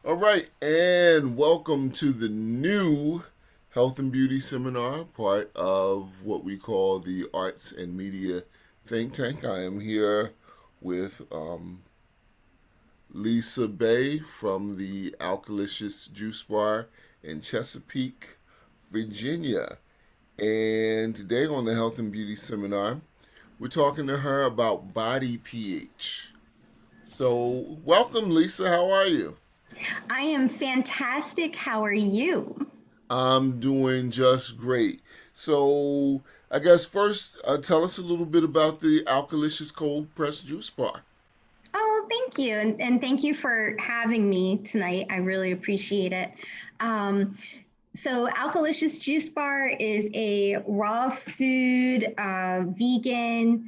All right, and welcome to the new Health and Beauty Seminar, part of what we call the Arts and Media Think Tank. I am here with Lisa Bay from the Alkalicious Juice Bar in Chesapeake, Virginia. And today on the Health and Beauty Seminar, we're talking to her about body pH. So, welcome, Lisa. How are you? I am fantastic. How are you? I'm doing just great. So, I guess first, tell us a little bit about the Alkalicious Cold Pressed Juice Bar. Oh, thank you. And thank you for having me tonight. I really appreciate it. Um, Alkalicious Juice Bar is a raw food, vegan,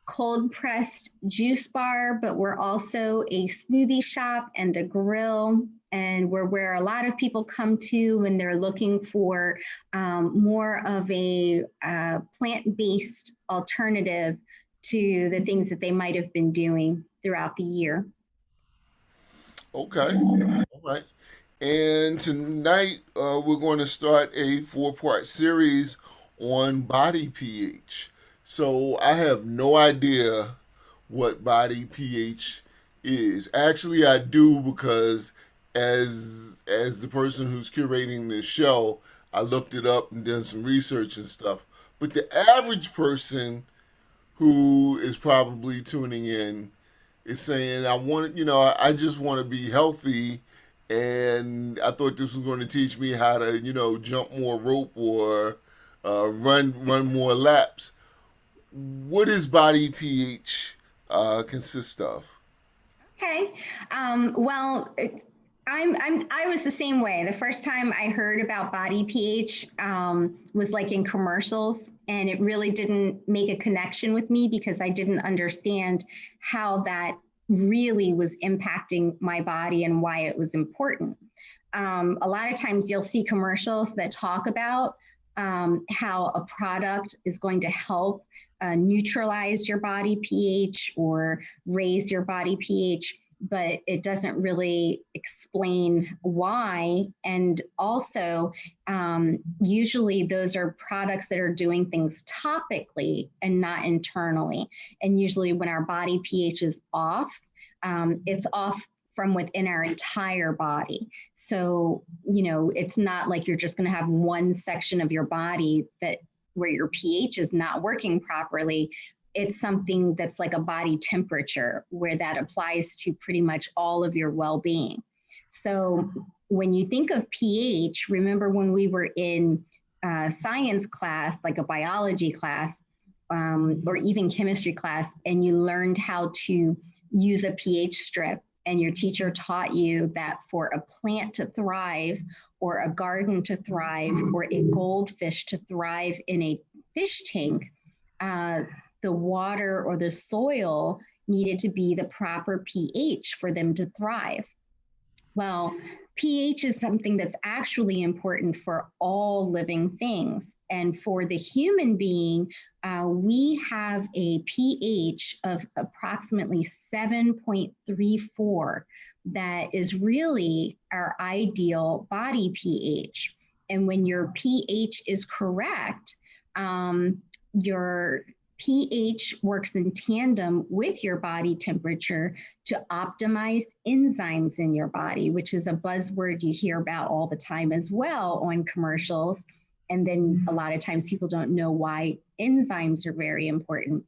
cold pressed juice bar, but we're also a smoothie shop and a grill. And we're where a lot of people come to when they're looking for more of a plant based alternative to the things that they might have been doing throughout the year. Okay, all right. And tonight, we're going to start a four-part series on body pH. So, I have no idea what body pH is. Actually, I do because as the person who's curating this show, I looked it up and done some research and stuff. But the average person who is probably tuning in is saying, I want, I just want to be healthy. And I thought this was going to teach me how to, jump more rope or run more laps. What does body pH consist of? Okay. Well, I was the same way. The first time I heard about body pH was like in commercials, and it really didn't make a connection with me because I didn't understand how that really was impacting my body and why it was important. A lot of times you'll see commercials that talk about how a product is going to help neutralize your body pH or raise your body pH, but it doesn't really explain why. And also, usually those are products that are doing things topically and not internally. And usually, when our body pH is off, it's off from within our entire body. So, it's not like you're just going to have one section of your body that where your pH is not working properly. It's something that's like a body temperature where that applies to pretty much all of your well being. So, when you think of pH, remember when we were in science class, like a biology class, or even chemistry class, and you learned how to use a pH strip, and your teacher taught you that for a plant to thrive, or a garden to thrive, or a goldfish to thrive in a fish tank, uh, the water or the soil needed to be the proper pH for them to thrive. Well, pH is something that's actually important for all living things. And for the human being, we have a pH of approximately 7.34 that is really our ideal body pH. And when your pH is correct, your pH works in tandem with your body temperature to optimize enzymes in your body, which is a buzzword you hear about all the time as well on commercials. And then a lot of times people don't know why enzymes are very important.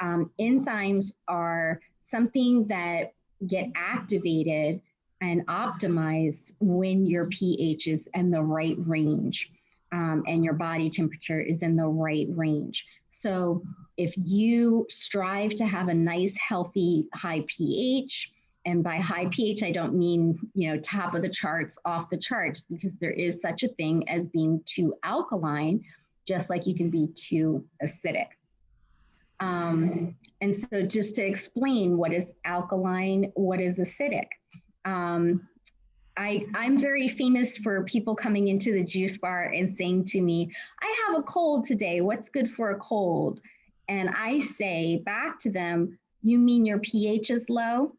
Enzymes are something that get activated and optimized when your pH is in the right range, and your body temperature is in the right range. So if you strive to have a nice, healthy, high pH, and by high pH, I don't mean, top of the charts, off the charts, because there is such a thing as being too alkaline, just like you can be too acidic. And so, just to explain what is alkaline, what is acidic. Um, I'm very famous for people coming into the juice bar and saying to me, I have a cold today. What's good for a cold? And I say back to them, you mean your pH is low?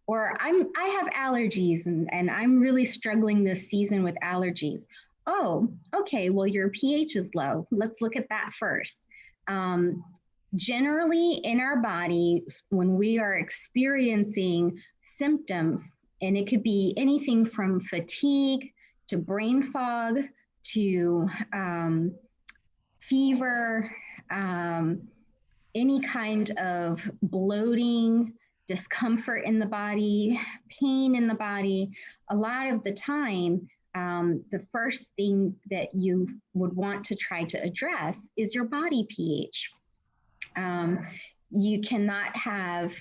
Or I have allergies and I'm really struggling this season with allergies. Oh, okay, well, your pH is low. Let's look at that first. Um, Generally, in our body, when we are experiencing symptoms, and it could be anything from fatigue to brain fog to fever, um, any kind of bloating, discomfort in the body, pain in the body, a lot of the time, the first thing that you would want to try to address is your body pH. Um, you cannot have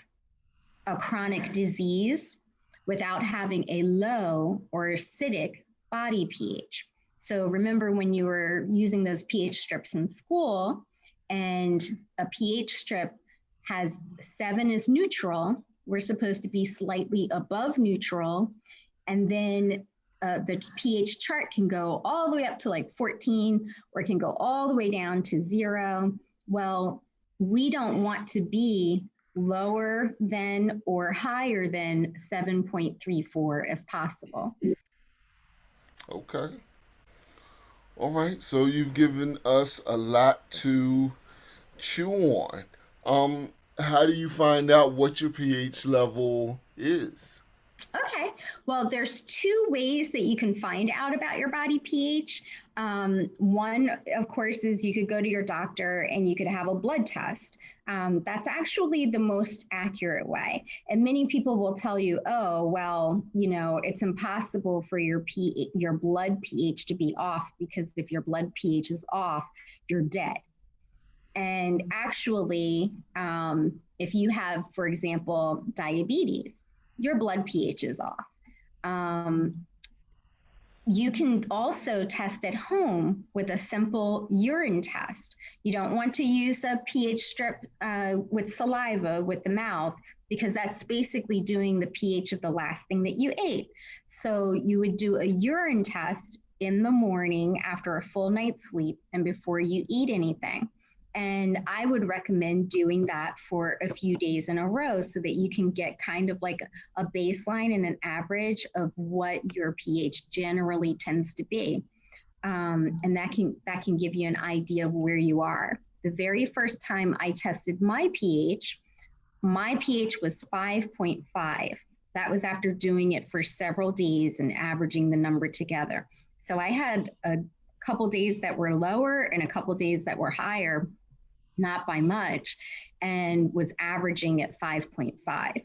a chronic disease without having a low or acidic body pH. So remember when you were using those pH strips in school, and a pH strip has 7 is neutral, we're supposed to be slightly above neutral, and then the pH chart can go all the way up to like 14, or it can go all the way down to 0. Well, we don't want to be lower than or higher than 7.34 if possible. Okay. All right. So you've given us a lot to chew on. How do you find out what your pH level is? Okay, well, there's two ways that you can find out about your body pH. One, of course, is you could go to your doctor and you could have a blood test. That's actually the most accurate way. And many people will tell you, oh, well, it's impossible for your blood pH to be off, because if your blood pH is off, you're dead. And actually, if you have, for example, diabetes, your blood pH is off. Um, you can also test at home with a simple urine test. You don't want to use a pH strip with saliva with the mouth, because that's basically doing the pH of the last thing that you ate. So you would do a urine test in the morning after a full night's sleep and before you eat anything. And I would recommend doing that for a few days in a row so that you can get kind of like a baseline and an average of what your pH generally tends to be. And that can give you an idea of where you are. The very first time I tested my pH was 5.5. That was after doing it for several days and averaging the number together. So I had a couple days that were lower and a couple days that were higher, not by much, and was averaging at 5.5.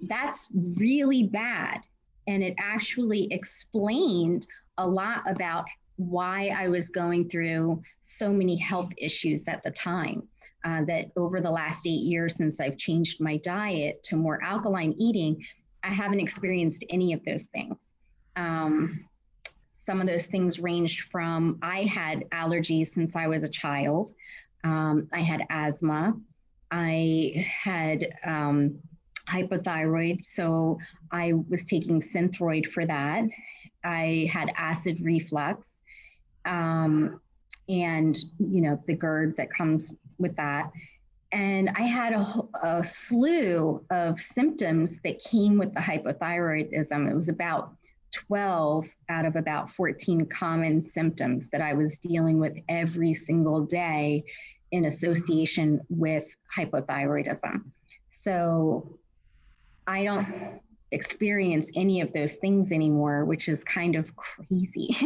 That's really bad. And it actually explained a lot about why I was going through so many health issues at the time. That over the last 8 years, since I've changed my diet to more alkaline eating, I haven't experienced any of those things. Some of those things ranged from I had allergies since I was a child. I had asthma. I had hypothyroid, so I was taking Synthroid for that. I had acid reflux, and the GERD that comes with that. And I had a slew of symptoms that came with the hypothyroidism. It was about 12 out of about 14 common symptoms that I was dealing with every single day in association with hypothyroidism. So I don't experience any of those things anymore, which is kind of crazy.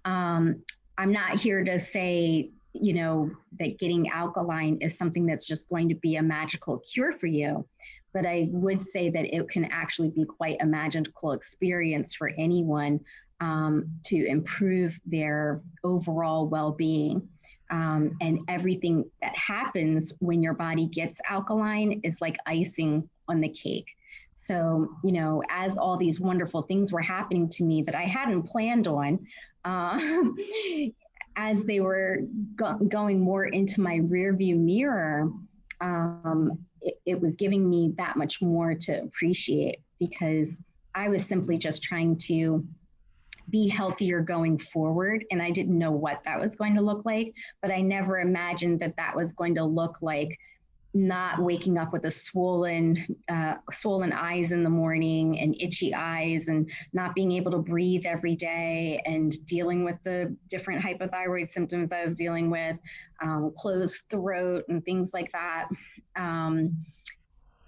I'm not here to say, that getting alkaline is something that's just going to be a magical cure for you. But I would say that it can actually be quite a magical experience for anyone to improve their overall well being. And everything that happens when your body gets alkaline is like icing on the cake. So, as all these wonderful things were happening to me that I hadn't planned on, as they were going more into my rearview mirror, it was giving me that much more to appreciate, because I was simply just trying to be healthier going forward. And I didn't know what that was going to look like, but I never imagined that that was going to look like not waking up with a swollen eyes in the morning and itchy eyes and not being able to breathe every day and dealing with the different hypothyroid symptoms I was dealing with, closed throat and things like that. Um,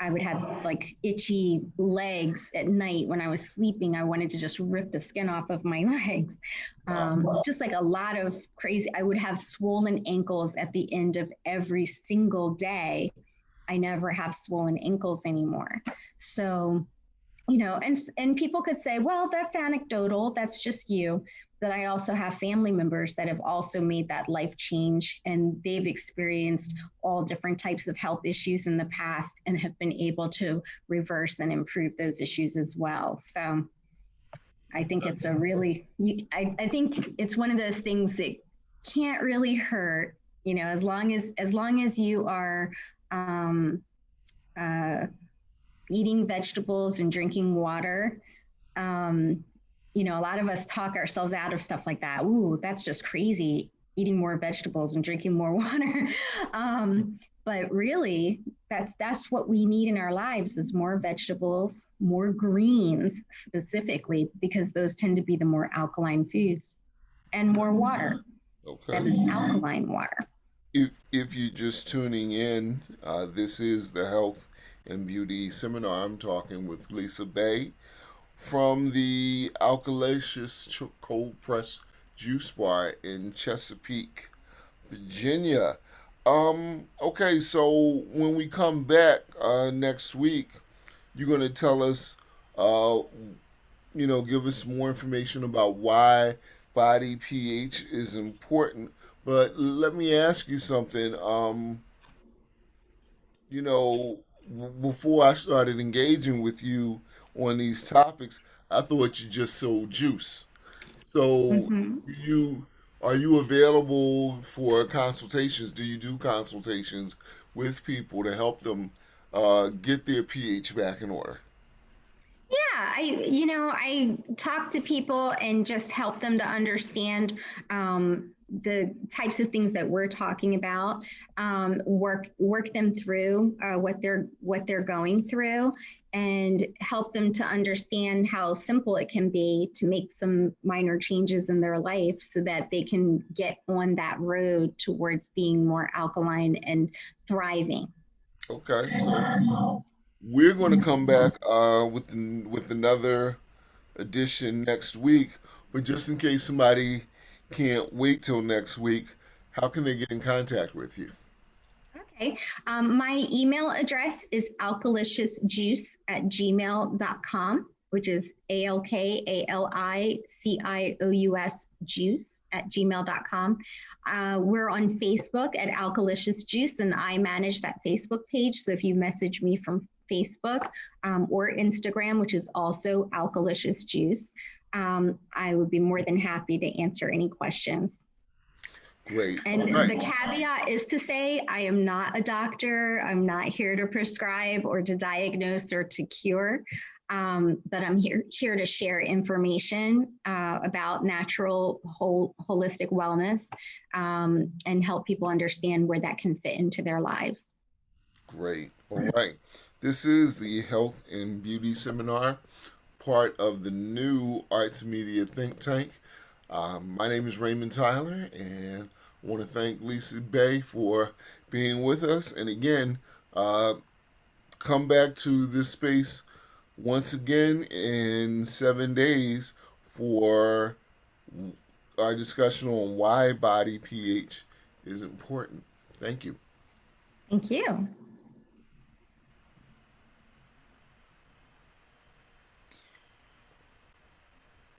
I would have like itchy legs at night when I was sleeping. I wanted to just rip the skin off of my legs. Wow. Just like a lot of crazy, I would have swollen ankles at the end of every single day. I never have swollen ankles anymore. So, and people could say, well, that's anecdotal, that's just you. But I also have family members that have also made that life change, and they've experienced all different types of health issues in the past and have been able to reverse and improve those issues as well. So I think it's a really, I think it's one of those things that can't really hurt, as long as you are um, uh, eating vegetables and drinking water. Um, a lot of us talk ourselves out of stuff like that. Ooh, that's just crazy, eating more vegetables and drinking more water. But really, that's what we need in our lives is more vegetables, more greens specifically, because those tend to be the more alkaline foods, and more water that Okay. is alkaline water. If you're just tuning in, this is the Health and Beauty Seminar. I'm talking with Lisa Bay from the Alkalicious Cold Press Juice Bar in Chesapeake, Virginia. Okay, so when we come back next week, you're going to tell us, uh, give us more information about why body pH is important. But let me ask you something. Before I started engaging with you on these topics, I thought you just sold juice. So Mm-hmm. you are you available for consultations? Do you do consultations with people to help them get their pH back in order? Yeah, I talk to people and just help them to understand the types of things that we're talking about, work them through what they're going through, and help them to understand how simple it can be to make some minor changes in their life so that they can get on that road towards being more alkaline and thriving. Okay, so we're going to come back with another edition next week. But just in case somebody can't wait till next week, how can they get in contact with you? Okay. My email address is alkaliciousjuice@gmail.com, which is ALKALICIOUS juice@gmail.com. We're on Facebook at Alkalicious Juice, and I manage that Facebook page. So if you message me from Facebook or Instagram, which is also Alkalicious Juice, I would be more than happy to answer any questions. Great. All And right. the caveat is to say, I am not a doctor. I'm not here to prescribe or to diagnose or to cure. But I'm here to share information about natural, holistic wellness, and help people understand where that can fit into their lives. Great. All right. This is the Health and Beauty Seminar, part of the new Arts and Media Think Tank. My name is Raymond Tyler, and I want to thank Lisa Bay for being with us. And again, uh, come back to this space once again in 7 days for our discussion on why body pH is important. Thank you. Thank you.